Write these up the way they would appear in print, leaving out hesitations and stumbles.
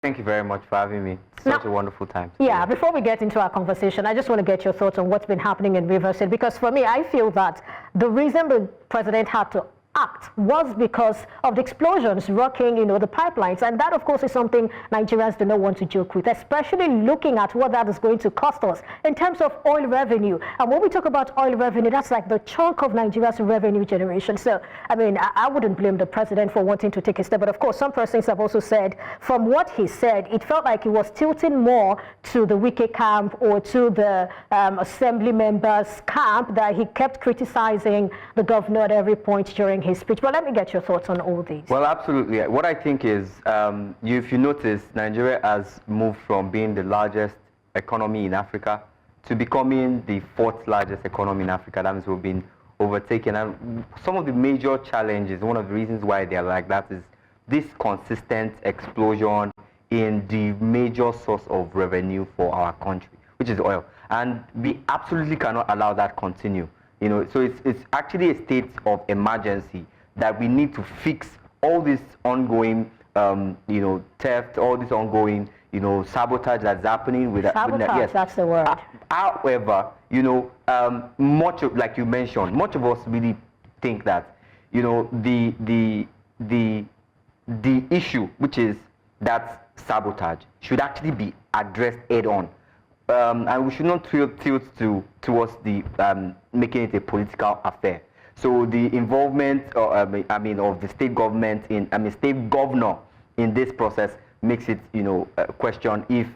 Thank you very much for having me. Such a wonderful time. Yeah, before we get into our conversation, I just want to get your thoughts on what's been happening in Rivers State, because for me, I feel that the reason the president had to act was because of the explosions rocking, the pipelines. And that, of course, is something Nigerians do not want to joke with, especially looking at what that is going to cost us in terms of oil revenue. And when we talk about oil revenue, that's like the chunk of Nigeria's revenue generation. So, I mean, I wouldn't blame the president for wanting to take a step. But of course, some persons have also said, from what he said, it felt like he was tilting more to the Wike camp or to the assembly members' camp, that he kept criticizing the governor at every point during his speech. But let me get your thoughts on all these. Well, absolutely. What I think is, if you notice, Nigeria has moved from being the largest economy in Africa to becoming the fourth largest economy in Africa. That means we've been overtaken. And some of the major challenges, one of the reasons why they're like that, is this consistent explosion in the major source of revenue for our country, which is oil. And we absolutely cannot allow that continue. So it's actually a state of emergency that we need to fix all this ongoing, theft, all this ongoing, sabotage that's happening with sabotage. Yes, that's the word. However, much of, like you mentioned, much of us really think that, the issue, which is that sabotage, should actually be addressed head on. And we should not tilt towards the making it a political affair. So the involvement, of the state government state governor in this process makes it, a question if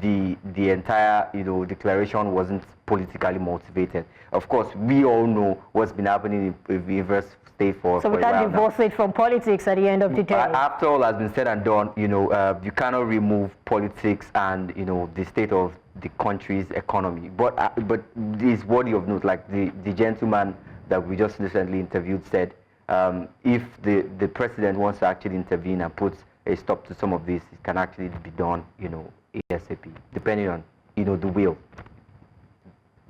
the entire, declaration wasn't politically motivated. Of course, we all know what's been happening in Rivers State for. So we can't divorce it from politics at the end of the day. After all has been said and done, you cannot remove politics and the state of the country's economy. But it's worthy of note, like the gentleman that we just recently interviewed said, if the president wants to actually intervene and put a stop to some of this, it can actually be done, ASAP, depending on, the will,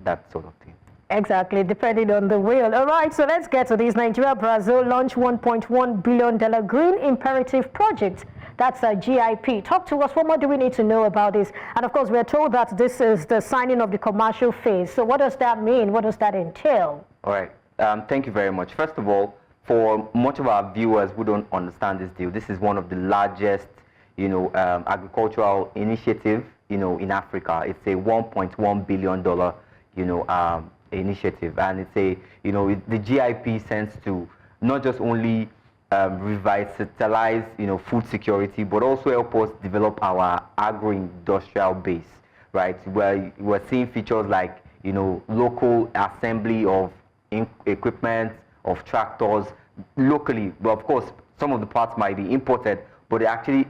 that sort of thing. Exactly, depending on the will. All right, so let's get to this. Nigeria-Brazil launched $1.1 billion Green Imperative Project. That's a GIP. Talk to us. What more do we need to know about this? And of course, we're told that this is the signing of the commercial phase. So what does that mean? What does that entail? All right. Thank you very much. First of all, for much of our viewers who don't understand this deal, this is one of the largest, agricultural initiative, in Africa. It's a $1.1 billion, initiative, and it's a, the GIP sends to not just only revitalize, food security, but also help us develop our agro-industrial base, right? Where we're seeing features like, local assembly of equipment, of tractors locally. But of course, some of the parts might be imported, but it actually,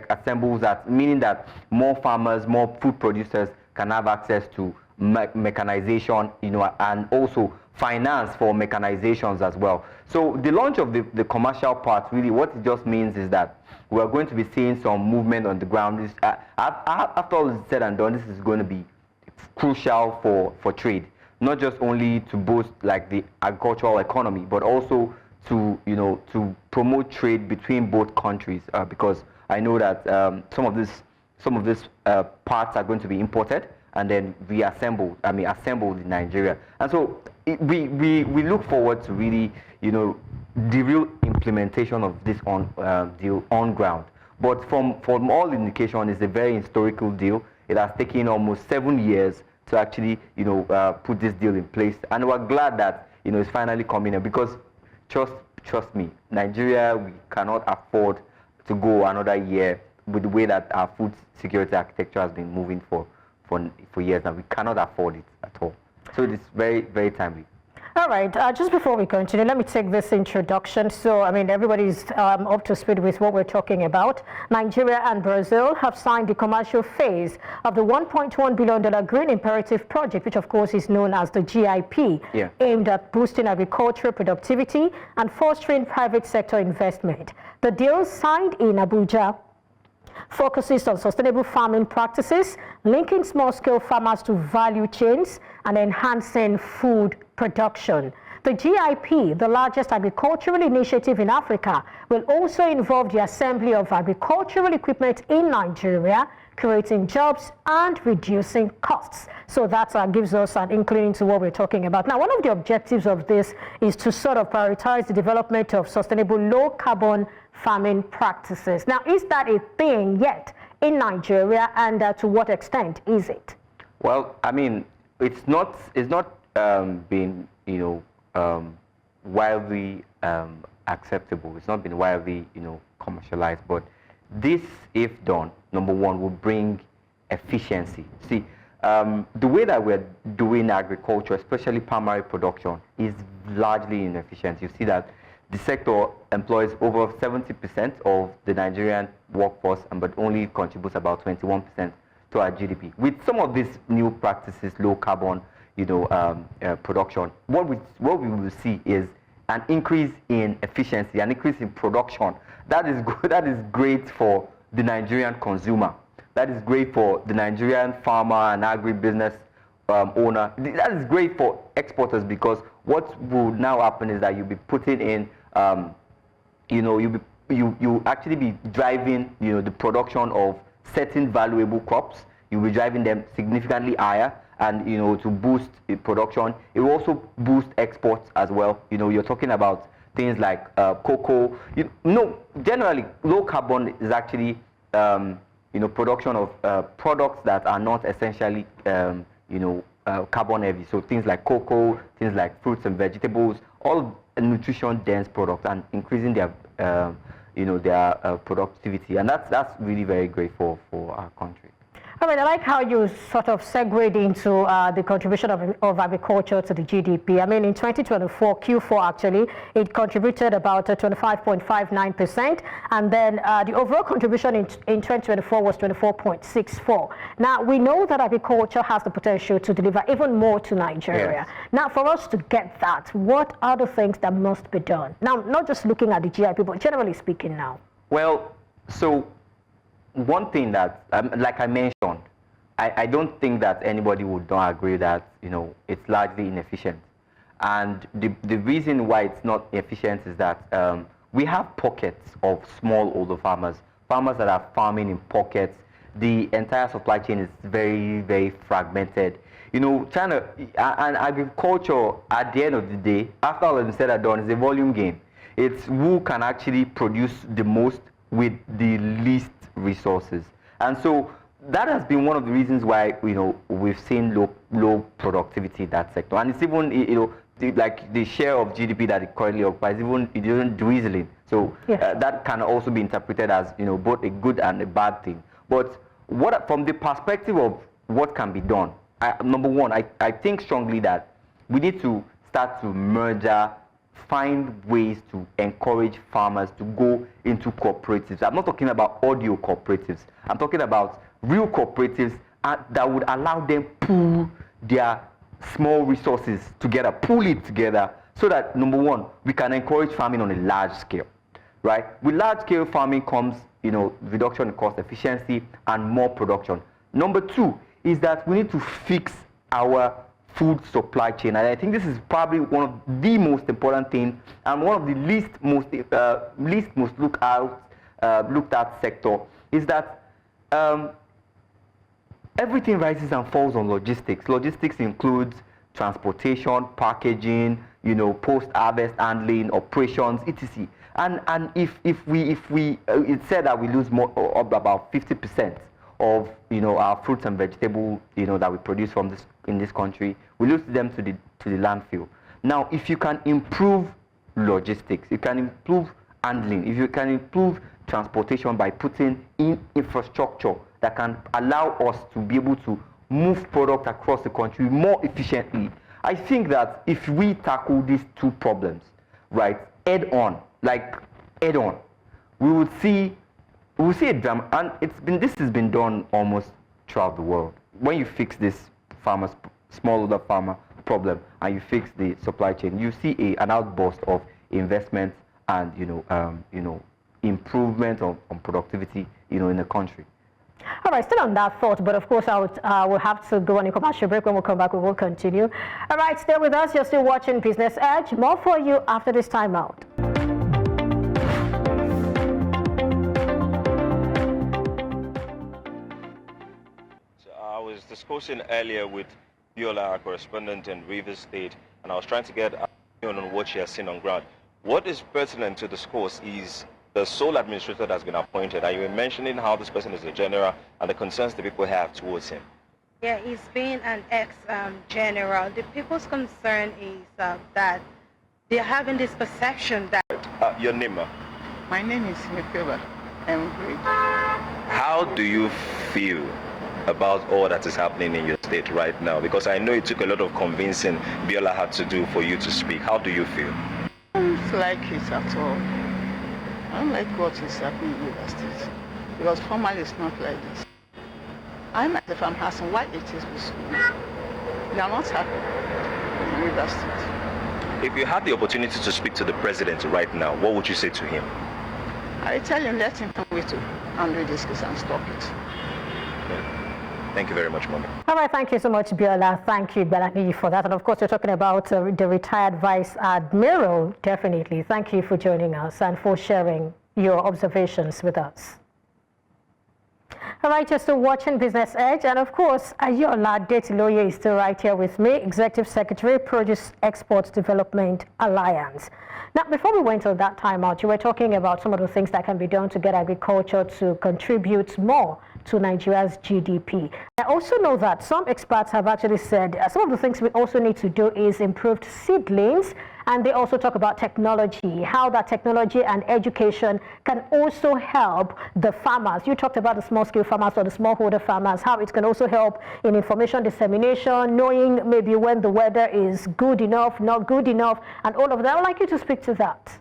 assembles that, meaning that more farmers, more food producers can have access to mechanization, and also finance for mechanizations as well. So the launch of the commercial part, really what it just means is that we're going to be seeing some movement on the ground. After all is said and done, this is going to be crucial for trade, not just only to boost like the agricultural economy, but also to to promote trade between both countries, because I know that some of these parts are going to be imported and then assembled in Nigeria. And so we look forward to really, the real implementation of this deal on ground. But from all indication, it's a very historical deal. It has taken almost 7 years to actually, put this deal in place. And we're glad that, it's finally coming in, because trust me, Nigeria, we cannot afford to go another year with the way that our food security architecture has been moving for years now. We cannot afford it at all. So it is very, very timely. All right, just before we continue, let me take this introduction. So, everybody's up to speed with what we're talking about. Nigeria and Brazil have signed the commercial phase of the $1.1 billion Green Imperative Project, which of course is known as the GIP, aimed at boosting agricultural productivity and fostering private sector investment. The deal signed in Abuja focuses on sustainable farming practices, linking small-scale farmers to value chains, and enhancing food production. The GIP, the largest agricultural initiative in Africa, will also involve the assembly of agricultural equipment in Nigeria, creating jobs and reducing costs. So that gives us an inkling into what we're talking about. Now, one of the objectives of this is to sort of prioritize the development of sustainable low-carbon farming practices. Now, is that a thing yet in Nigeria, and to what extent is it? Well, I mean, it's not been, widely acceptable. It's not been widely, commercialized. But this, if done, number one, will bring efficiency. See, the way that we're doing agriculture, especially primary production, is largely inefficient. You see that the sector employs over 70% of the Nigerian workforce, but only contributes about 21% to our GDP. With some of these new practices, low carbon, production, what we will see is an increase in efficiency, an increase in production. That is good. That is great for the Nigerian consumer. That is great for the Nigerian farmer and agribusiness owner. That is great for exporters, because what will now happen is that you'll be putting in, you actually be driving, the production of certain valuable crops. You'll be driving them significantly higher, and to boost production. It will also boost exports as well. You're talking about things like cocoa. Generally, low carbon is actually production of products that are not essentially carbon heavy. So things like cocoa, things like fruits and vegetables, all nutrition dense products, and increasing their productivity, and that's really very great for our country. I mean, I like how you sort of segued into the contribution of agriculture to the GDP. I mean, in 2024, Q4 actually, it contributed about 25.59%, and then the overall contribution in 2024 was 24.64. Now, we know that agriculture has the potential to deliver even more to Nigeria. Yes. Now, for us to get that, what are the things that must be done? Now, not just looking at the GIP, but generally speaking now. Well, so one thing that, like I mentioned, I don't think that anybody would not agree that, it's largely inefficient. And the reason why it's not efficient is that we have pockets of smallholder farmers that are farming in pockets. The entire supply chain is very, very fragmented. And agriculture, at the end of the day, after all is said and done, is a volume game. It's who can actually produce the most with the least resources. And so that has been one of the reasons why we've seen low productivity in that sector. And it's even like the share of GDP that it currently occupies, it isn't dwindling. So yes. That can also be interpreted as both a good and a bad thing. But from the perspective of what can be done, number one, I think strongly that we need to start to find ways to encourage farmers to go into cooperatives. I'm not talking about audio cooperatives. I'm talking about real cooperatives that would allow them pool their small resources together, pool it together, so that, number one, we can encourage farming on a large scale, right? With large scale farming comes, reduction in cost efficiency and more production. Number two is that we need to fix our food supply chain, and I think this is probably one of the most important things, and one of the least most looked at sector, is that everything rises and falls on logistics. Logistics includes transportation, packaging, post-harvest handling, operations, etc. And if we it's said that we lose about 50% of our fruits and vegetables that we produce in this country, we lose them to the landfill. Now, if you can improve logistics, you can improve handling, if you can improve transportation by putting in infrastructure that can allow us to be able to move product across the country more efficiently, I think that if we tackle these two problems, right, head on, we will see a drama, and this has been done almost throughout the world. When you fix this smallholder farmer problem, and you fix the supply chain, you see an outburst of investment and improvement on productivity in the country. All right, still on that thought, but of course we'll have to go on a commercial break. When we come back, we will continue. All right, stay with us. You're still watching Business Edge. More for you after this time out. So I was discussing earlier with Aiyeola, our correspondent in Rivers State, and I was trying to get an opinion on what she has seen on ground. What is pertinent to discourse is the sole administrator that's been appointed, and you were mentioning how this person is a general and the concerns the people have towards him. Yeah, he's been an ex-general. The people's concern is that they're having this perception that... Your name, ma'am? My name is Aiyeola. I'm great. How do you feel about all that is happening in your state right now? Because I know it took a lot of convincing Aiyeola had to do for you to speak. How do you feel? I don't like it at all. I don't like what is happening in Rivers State, because formally it's not like this. I myself am asking why it is with schools. They are not happy in Rivers State. If you had the opportunity to speak to the president right now, what would you say to him? I tell him, let him come with to handle this case and stop it. Thank you very much, Mommy. All right, thank you so much, Aiyeola. Thank you, Belani, for that. And of course, we're talking about the retired Vice Admiral, definitely. Thank you for joining us and for sharing your observations with us. All right, you're still watching Business Edge. And of course, Aiyeola Adetiloye is still right here with me, Executive Secretary, Produce Export Development Alliance. Now, before we went on that time out, you were talking about some of the things that can be done to get agriculture to contribute more to Nigeria's GDP. I also know that some experts have actually said some of the things we also need to do is improved seedlings, and they also talk about technology, how that technology and education can also help the farmers. You talked about the small-scale farmers or the smallholder farmers, how it can also help in information dissemination, knowing maybe when the weather is good enough, not good enough, and all of that. I'd like you to speak to that.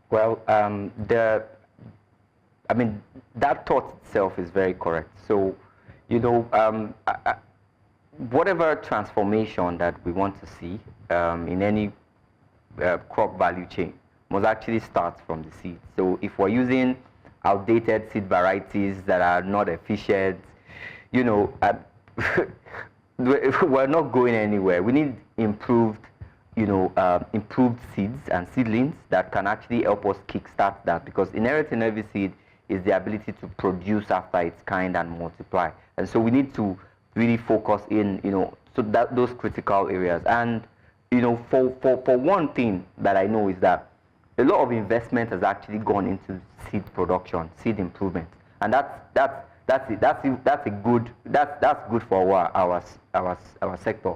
Well, that thought itself is very correct. So, you know, whatever transformation that we want to see in any crop value chain must actually start from the seed. So if we're using outdated seed varieties that are not efficient, you know, we're not going anywhere. We need improved, improved seeds and seedlings that can actually help us kickstart that, because inherent in every seed is the ability to produce after its kind and multiply. And so we need to really focus in, so that those critical areas. And, for one thing that I know is that a lot of investment has actually gone into seed production, seed improvement. And that's good for our sector.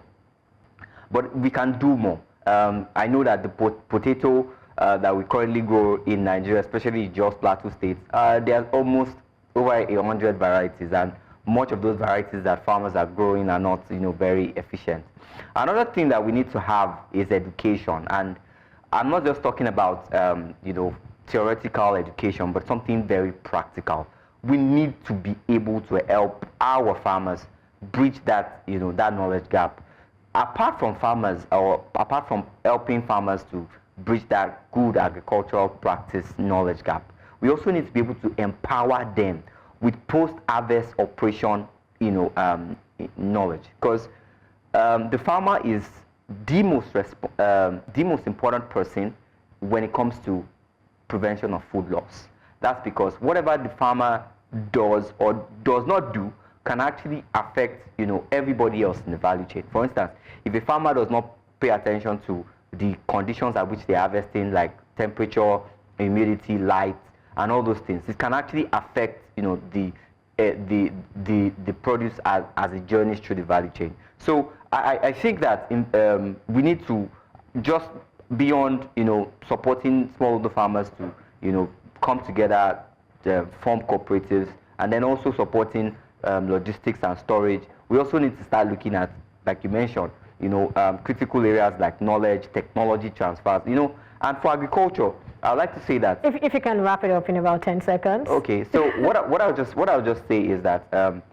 But we can do more. I know that the potato that we currently grow in Nigeria, especially Jos Plateau State, there's almost over 100 varieties, and much of those varieties that farmers are growing are not, very efficient. Another thing that we need to have is education, and I'm not just talking about, theoretical education, but something very practical. We need to be able to help our farmers bridge that, that knowledge gap. Apart from helping farmers to bridge that good agricultural practice knowledge gap, we also need to be able to empower them with post-harvest operation, knowledge, because the farmer is the most important person when it comes to prevention of food loss. That's because whatever the farmer does or does not do can actually affect, everybody else in the value chain. For instance, if a farmer does not pay attention to the conditions at which they're harvesting, like temperature, humidity, light, and all those things, it can actually affect, the produce as it journeys through the value chain. So I think that we need to just beyond, supporting smallholder farmers to, come together, form cooperatives, and then also supporting logistics and storage. We also need to start looking at, like you mentioned, critical areas like knowledge, technology transfers, and for agriculture, I'd like to say that... If you can wrap it up in about 10 seconds. Okay, so what I'll just say is that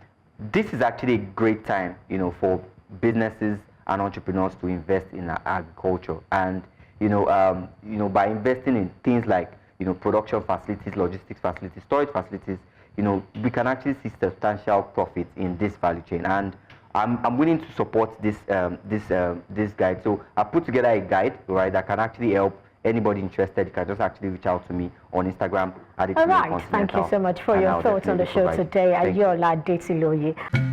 this is actually a great time, for businesses and entrepreneurs to invest in agriculture. And, by investing in things like, production facilities, logistics facilities, storage facilities, you know, we can actually see substantial profit in this value chain. And I'm willing to support this this guide. So I put together a guide, right, that can actually help anybody interested. You can just actually reach out to me on Instagram. All right. Thank you so much for your thoughts on the show today. Aiyeola Adetiloye.